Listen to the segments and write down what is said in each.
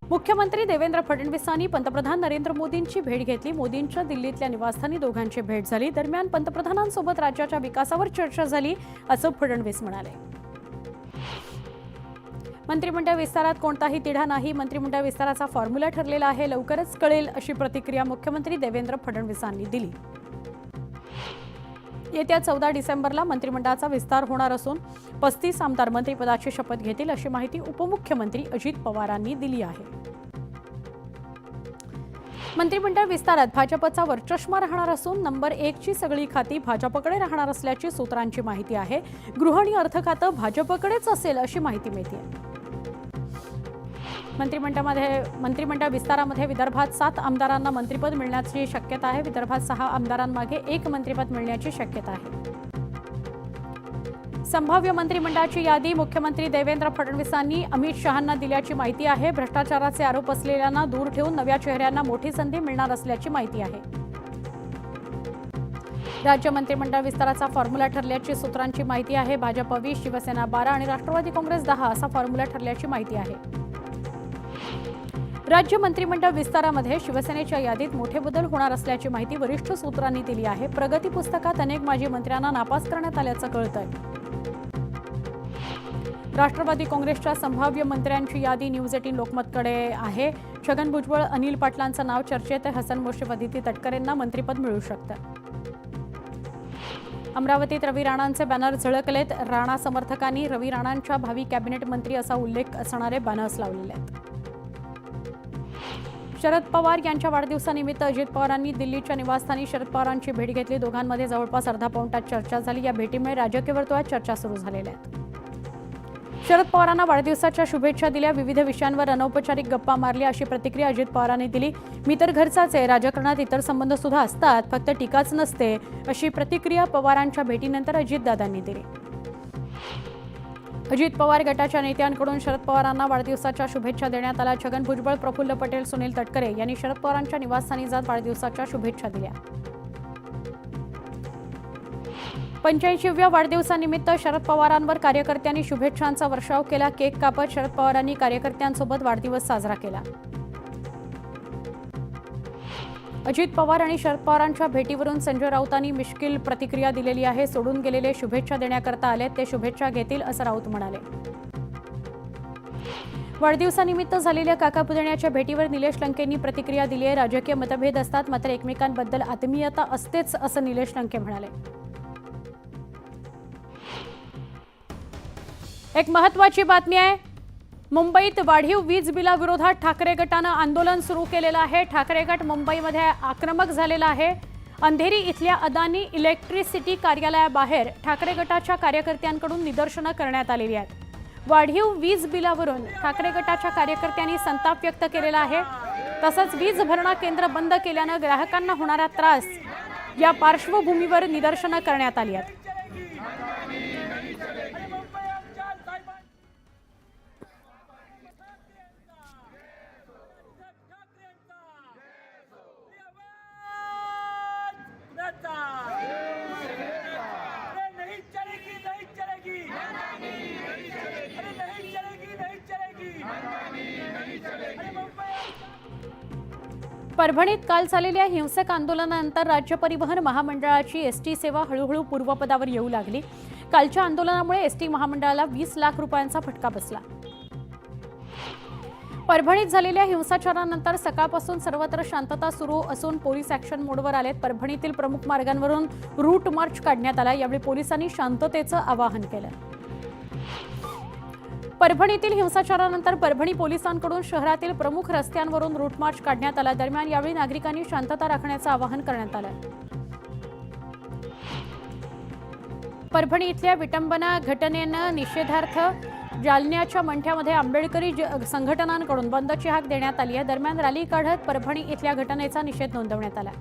मुख्यमंत्री देवेंद्र फडणवीसांनी पंतप्रधान नरेंद्र मोदींची भेट घेतली। मोदींच्या दिल्लीतल्या निवासस्थानी दोघांची भेट झाली। दरम्यान पंतप्रधानांसोबत राज्याच्या विकासावर चर्चा झाली असं फडणवीस म्हणाले। मंत्रिमंडळ विस्तारात कोणताही तिढा नाही। मंत्रिमंडळ विस्ताराचा फॉर्म्युला ठरलेला आहे, लवकरच कळेल अशी प्रतिक्रिया मुख्यमंत्री देवेंद्र फडणवीसांनी दिली। येत्या 14 डिसेंबरला मंत्रिमंडळाचा विस्तार होणार असून 35 आमदार मंत्रिपदाची शपथ घेतील अशी माहिती उपमुख्यमंत्री अजित पवारांनी दिली आहे। मंत्रिमंडळ विस्तारात भाजपचा वरचष्मा राहणार असून नंबर 1 ची सगळी खाती भाजपकडे राहणार असल्याची सूत्रांची माहिती आहे। गृह आणि अर्थ खातं भाजपकडेच असेल अशी माहिती मिळते। मंत्रिमंडळ विस्तारामध्ये विदर्भात 7 आमदारांना मंत्रिपद मिळण्याची शक्यता आहे। विदर्भात 6 आमदारांमागे 1 मंत्रिपद मिळण्याची शक्यता आहे। संभाव्य मंत्रिमंडळाची यादी मुख्यमंत्री देवेंद्र फडणवीसांनी अमित शहांना दिल्याची माहिती आहे। भ्रष्टाचाराचे आरोप असलेल्यांना दूर ठेवून नव्या चेहऱ्यांना मोठी संधी मिळणार असल्याची माहिती आहे। राज्य मंत्रिमंडळ विस्ताराचा फॉर्म्युला ठरल्याची सूत्रांची माहिती आहे। भाजप 20, शिवसेना 12 आणि राष्ट्रवादी काँग्रेस 10 असा फॉर्म्युला ठरल्याची माहिती आहे। राज्य मंत्रिमंडळ विस्तारामध्ये शिवसेनेच्या यादीत मोठे बदल होणार असल्याची माहिती वरिष्ठ सूत्रांनी दिली आहे। प्रगती पुस्तकात अनेक माजी मंत्र्यांना नापास करण्यात आल्याचं कळतंय। राष्ट्रवादी काँग्रेसच्या संभाव्य मंत्र्यांची यादी न्यूज 18 लोकमतकडे आहे। छगन भुजबळ, अनिल पाटलांचं नाव चर्चेत आहे। हसन मुश्रीफ, अदिती तटकरेंना मंत्रिपद मिळू शकतं। अमरावतीत रवी राणांचे बॅनर झळकलेत। राणा समर्थकांनी रवी राणांच्या भावी कॅबिनेट मंत्री असा उल्लेख असणारे बॅनर्स लावलेले आहेत। शरद पवार यांच्या वाढदिवसानिमित्त अजित पवारांनी दिल्लीच्या निवासस्थानी शरद पवारांची भेट घेतली। दोघांमध्ये जवळपास अर्धा पाऊण तास चर्चा झाली। या भेटीमुळे राजकीय वर्तुळात चर्चा सुरू झालेल्या आहेत। शरद पवारांना वाढदिवसाच्या शुभेच्छा दिल्या। विविध विषयांवर अनौपचारिक गप्पा मारल्या अशी प्रतिक्रिया अजित पवारांनी दिली। मी तर घरचाच आहे, राजकारणात इतर संबंध सुद्धा असतात, फक्त टीकाच नसते अशी प्रतिक्रिया पवारांच्या भेटीनंतर अजितदादांनी दिली। अजित पवार गटाच्या नेत्यांकडून शरद पवारांना वाढदिवसाच्या शुभेच्छा देण्यात आल्या। छगन भुजबळ, प्रफुल्ल पटेल, सुनील तटकरे यांनी शरद पवारांच्या निवासस्थानी जात वाढदिवसाच्या शुभेच्छा दिल्या। 85व्या वाढदिवसानिमित्त शरद पवारांवर कार्यकर्त्यांनी शुभेच्छांचा वर्षाव केला। केक कापत शरद पवारांनी कार्यकर्त्यांसोबत वाढदिवस साजरा केला। अजित पवार आणि शरद पवारांच्या भेटीवरून संजय राऊतांनी मिश्कील प्रतिक्रिया दिलेली आहे। सोडून गेलेले शुभेच्छा देण्याकरता आले, ते शुभेच्छा घेतील असं राऊत म्हणाले। वाढदिवसानिमित्त झालेल्या काकापुतण्याच्या भेटीवर निलेश लंकेंनी प्रतिक्रिया दिली आहे। राजकीय मतभेद असतात, मात्र एकमेकांबद्दल आत्मीयता असतेच असं निलेश लंके म्हणाले। एक महत्त्वाची बातमी आहे। मुंबईत वाढीव वीज बिलाविरोधात ठाकरे गटानं आंदोलन सुरू केलेलं आहे। ठाकरे गट मुंबईमध्ये आक्रमक झालेला आहे। अंधेरी इथल्या अदानी इलेक्ट्रिसिटी कार्यालयाबाहेर ठाकरे गटाच्या कार्यकर्त्यांकडून निदर्शनं करण्यात आलेली आहेत। वाढीव वीज बिलावरून ठाकरे गटाच्या कार्यकर्त्यांनी संताप व्यक्त केलेला आहे। तसंच वीज भरणा केंद्र बंद केल्यानं ग्राहकांना होणारा त्रास या पार्श्वभूमीवर निदर्शनं करण्यात आली आहेत। परभणीत काल झालेल्या हिंसक आंदोलनानंतर राज्य परिवहन महामंडळाची एसटी सेवा हळूहळू पूर्वपदावर येऊ लागली। कालच्या आंदोलनामुळे एसटी महामंडळाला 20 लाख रुपयांचा फटका बसला। परभणीत झालेल्या हिंसाचारानंतर सकाळपासून सर्वत्र शांतता सुरू असून पोलीस ॲक्शन मोडवर आलेत। परभणीतील प्रमुख मार्गांवरून रूट मार्च काढण्यात आला। यावेळी पोलिसांनी शांततेचं आवाहन केलं। परभणीतील हिंसाचारानंतर परभणी पोलिसांकडून शहरातील प्रमुख रस्त्यांवरून रूट मार्च काढण्यात आला। दरम्यान यावेळी नागरिकांनी शांतता राखण्याचं आवाहन करण्यात आलं। परभणी इथल्या विटंबना घटनेनं निषेधार्थ जालन्याच्या मंठ्यामध्ये आंबेडकरी संघटनांकडून बंदची हाक देण्यात आली आहे। दरम्यान रॅली काढत परभणी इथल्या घटनेचा निषेध नोंदवण्यात आला।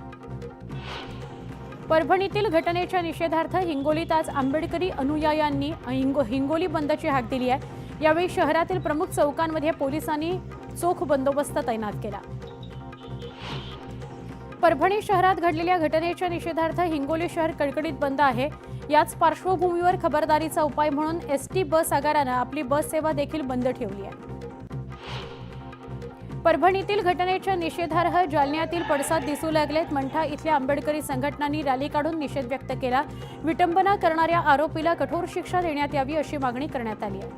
परभणीतील घटनेच्या निषेधार्थ हिंगोलीत आज आंबेडकरी अनुयायांनी हिंगोली बंदची हाक दिली आहे। यावेळी शहरातील प्रमुख चौकांमध्ये पोलिसांनी चोख बंदोबस्त तैनात केला। परभणी शहरात घडलेल्या घटनेच्या निषेधार्थ हिंगोली शहर कडकडीत बंद आहे। याच पार्श्वभूमीवर खबरदारीचा उपाय म्हणून एसटी बस आगारानं आपली बस सेवा देखील बंद ठेवली आहे। परभणीतील घटनेच्या निषेधार्ह जालन्यातील पडसाद दिसू लागलेत. मंठा इथल्या आंबेडकरी संघटनांनी रॅली काढून निषेध व्यक्त केला. विटंबना करणाऱ्या आरोपीला कठोर शिक्षा देण्यात यावी अशी मागणी करण्यात आली आहे.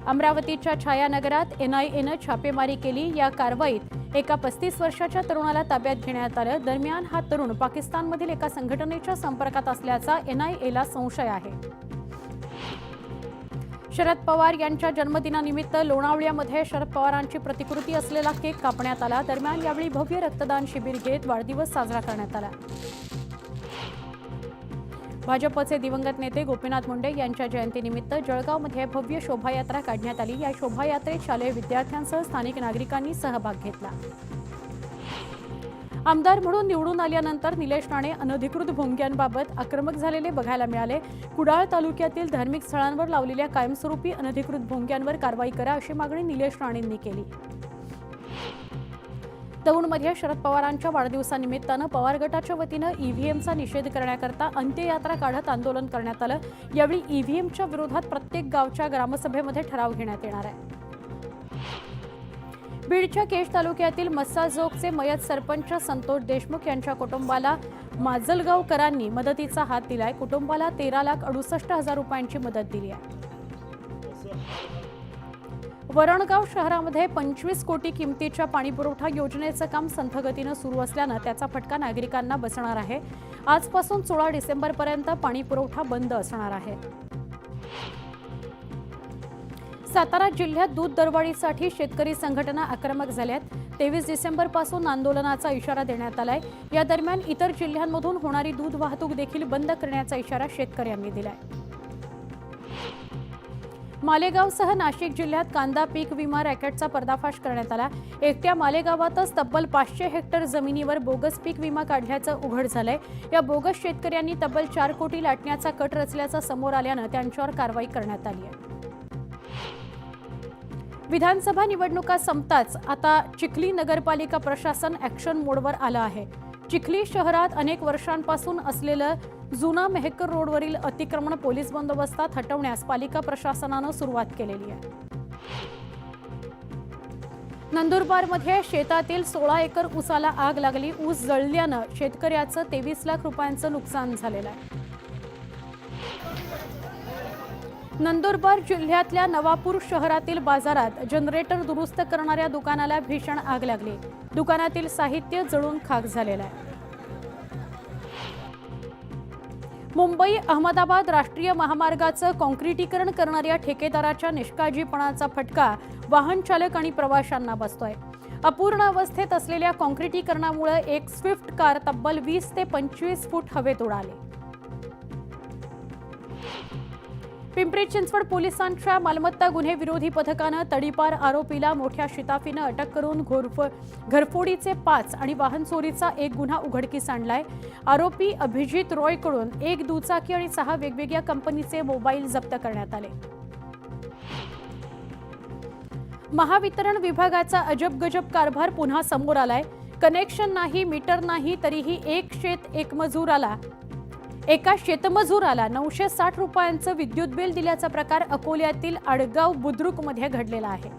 अमरावतीच्या छायानगरात एनआयएनं छापेमारी केली. या कारवाईत एका 35 वर्षाच्या तरुणाला ताब्यात घेण्यात आलं. दरम्यान हा तरुण पाकिस्तानमधील एका संघटनेच्या संपर्कात असल्याचा एनआयएला संशय आहे. शरद पवार यांच्या जन्मदिनानिमित्त लोणावळ्यामध्ये शरद पवारांची प्रतिकृती असलेला केक कापण्यात आला. दरम्यान यावेळी भव्य रक्तदान शिबिर घेत वाढदिवस साजरा करण्यात आला. भाजपचे दिवंगत नेते गोपीनाथ मुंडे यांच्या जयंतीनिमित्त जळगावमध्ये भव्य शोभायात्रा काढण्यात आली. या शोभायात्रेत शालेय विद्यार्थ्यांसह स्थानिक नागरिकांनी सहभाग घेतला. आमदार म्हणून निवडून आल्यानंतर निलेश राणे अनधिकृत भोंग्यांबाबत आक्रमक झालेले बघायला मिळाले. कुडाळ तालुक्यातील धार्मिक स्थळांवर लावलेल्या कायमस्वरूपी अनधिकृत भोंग्यांवर कारवाई करा अशी मागणी निलेश राणेंनी केली. दौंडमध्ये शरद पवारांच्या वाढदिवसानिमित्तानं पवार गटाच्या वतीनं ईव्हीएमचा निषेध करण्याकरता अंत्ययात्रा काढत आंदोलन करण्यात आलं. यावेळी ईव्हीएमच्या विरोधात प्रत्येक गावच्या ग्रामसभेमध्ये ठराव घेण्यात येणार आहे. बीडच्या केज तालुक्यातील मस्साजोगचे मयत सरपंच संतोष देशमुख यांच्या कुटुंबाला माजलगावकरांनी मदतीचा हात दिलाय. कुटुंबाला 13,68,000 रुपयांची मदत दिली आहे. वरणगाव शहरामध्ये 25 कोटी किमतीच्या पाणीपुरवठा योजनेचं काम संथ गतीनं सुरू असल्यानं त्याचा फटका नागरिकांना बसणार आहे. आजपासून 16 डिसेंबरपर्यंत पाणीपुरवठा बंद असणार आहे. सातारा जिल्ह्यात दूध दरवाढीसाठी शेतकरी संघटना आक्रमक झाल्यात. 23 डिसेंबरपासून आंदोलनाचा इशारा देण्यात आलाय. या दरम्यान इतर जिल्ह्यांमधून होणारी दूध वाहतूक देखील बंद करण्याचा इशारा शेतकऱ्यांनी दिलाय. मालेगावसह नाशिक जिल्ह्यात कांदा पीक विमा रॅकेटचा पर्दाफाश करण्यात आला. एकट्या मालेगावातच तब्बल 500 हेक्टर जमिनीवर बोगस पीक विमा काढल्याचं उघड झालंय. या बोगस शेतकऱ्यांनी तब्बल 4 कोटी लाटण्याचा कट रचल्याचं समोर आल्यानं त्यांच्यावर कारवाई करण्यात आली आहे. विधानसभा निवडणुका संपताच आता चिखली नगरपालिका प्रशासन ॲक्शन मोडवर आलं आहे. चिखली शहरात अनेक वर्षांपासून असलेलं जुना मेहकर रोडवरील अतिक्रमण पोलीस बंदोबस्तात हटवण्यास पालिका प्रशासनानं सुरुवात केलेली आहे. नंदुरबारमध्ये शेतातील 16 एकर ऊसाला आग लागली. ऊस जळल्यानं शेतकऱ्याचं 23 लाख रुपयांचं नुकसान झालेलं आहे. नंदुरबार जिल्ह्यातल्या नवापूर शहरातील बाजारात जनरेटर दुरुस्त करणाऱ्या दुकानाला भीषण आग लागली. दुकानातील साहित्य जळून खाक झालेलं आहे. मुंबई अहमदाबाद राष्ट्रीय महामार्गाचं काँक्रिटीकरण करणाऱ्या ठेकेदाराच्या निष्काळजीपणाचा फटका वाहन चालक आणि प्रवाशांना बसतोय. अपूर्ण अवस्थेत असलेल्या काँक्रिटीकरणामुळे एक स्विफ्ट कार तब्बल 20 ते 25 फूट हवेत उडाली. पिंपरी चिंचवड पोलिसांच्या मालमत्ता गुन्हे विरोधी पथकानं तडीपार आरोपीला मोठ्या शिताफीनं अटक करून घरफोडीचे 5 आणि वाहन चोरीचा 1 गुन्हा उघडकीस आणलाय. आरोपी अभिजित रॉयकडून 1 दुचाकी आणि 6 वेगवेगळ्या कंपनीचे मोबाईल जप्त करण्यात आले. महावितरण विभागाचा अजब गजब कारभार पुन्हा समोर आलाय. कनेक्शन नाही, मीटर नाही, तरीही एका शेतमजुराला 960 रुपयांचं विद्युत बिल दिल्याचा प्रकार अकोल्यातील आडगाव बुद्रुकमध्ये घडलेला आहे.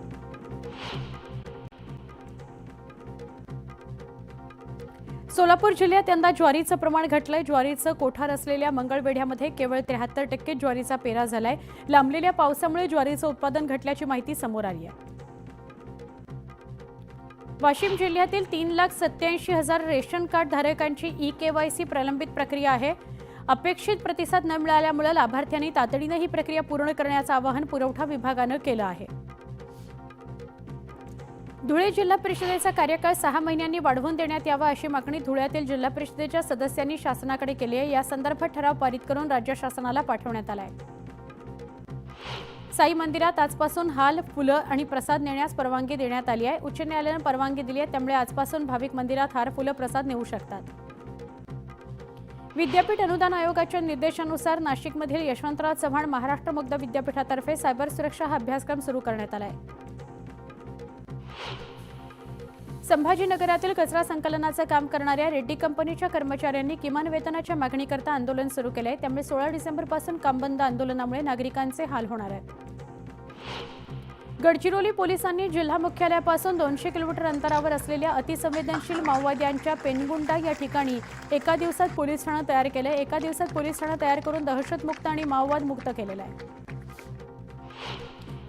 सोलापूर जिल्ह्यात यंदा ज्वारीचं प्रमाण घटलंय. ज्वारीचं कोठार असलेल्या मंगळवेढ्यामध्ये केवळ 73% ज्वारीचा पेरा झालाय. लांबलेल्या पावसामुळे ज्वारीचं उत्पादन घटल्याची माहिती समोर आली आहे. वाशिम जिल्ह्यातील 3,87,000 रेशन कार्ड धारकांची ई-केवायसी प्रलंबित प्रक्रिया आहे. अपेक्षित प्रतिसाद न मिळाल्यामुळे लाभार्थ्यांनी तातडीनं ही प्रक्रिया पूर्ण करण्याचं आवाहन पुरवठा विभागानं केलं आहे. धुळे जिल्हा परिषदेचा कार्यकाळ 6 महिन्यांनी वाढवून देण्यात यावा अशी मागणी धुळ्यातील जिल्हा परिषदेच्या सदस्यांनी शासनाकडे केली आहे. या संदर्भात ठराव पारित करून राज्य शासनाला पाठवण्यात आला आहे. साई मंदिरात आजपासून हाल, फुलं आणि प्रसाद नेण्यास परवानगी देण्यात आली आहे. उच्च न्यायालयानं परवानगी दिली आहे. त्यामुळे आजपासून भाविक मंदिरात हार, फुलं, प्रसाद नेऊ शकतात. विद्यापीठ अनुदान आयोगाच्या निर्देशानुसार नाशिकमधील यशवंतराव चव्हाण महाराष्ट्र मुक्त विद्यापीठातर्फे सायबर सुरक्षा हा अभ्यासक्रम सुरू करण्यात आला आहे. संभाजीनगरातील कचरा संकलनाचं काम करणाऱ्या रेड्डी कंपनीच्या कर्मचाऱ्यांनी किमान वेतनाच्या मागणीकरता आंदोलन सुरू केले आहे. त्यामुळे 16 डिसेंबरपासून काम बंद आंदोलनामुळे नागरिकांचे हाल होणार आहेत. गडचिरोली पोलिसांनी जिल्हा मुख्यालयापासून 200 किलोमीटर अंतरावर असलेल्या अतिसंवेदनशील माओवाद्यांच्या पेनगुंडा या ठिकाणी एका दिवसात पोलीस ठाणं तयार केलं आहे. एका दिवसात पोलीस ठाणं तयार करून दहशतमुक्त आणि माओवाद मुक्त केलेलं आहे.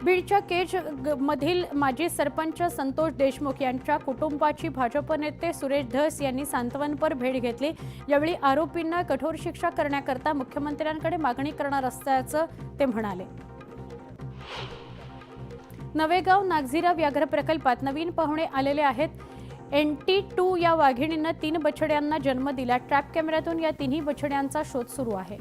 बीडच्या केज मधील माजी सरपंच संतोष देशमुख यांच्या कुटुंबाची भाजप नेते सुरेश धस यांनी सांत्वनपर भेट घेतली. यावेळी आरोपींना कठोर शिक्षा करण्याकरता मुख्यमंत्र्यांकडे मागणी करणार असल्याचं ते म्हणाले. नवेगाव नागझिरा व्याघ्र प्रकल्पात नवीन पाहुणे आलेले आहेत. NT2 या वाघिणीनं 3 बछड्यांना जन्म दिला. ट्रॅप कॅमेऱ्यातून या तिन्ही बछड्यांचा शोध सुरू आहे.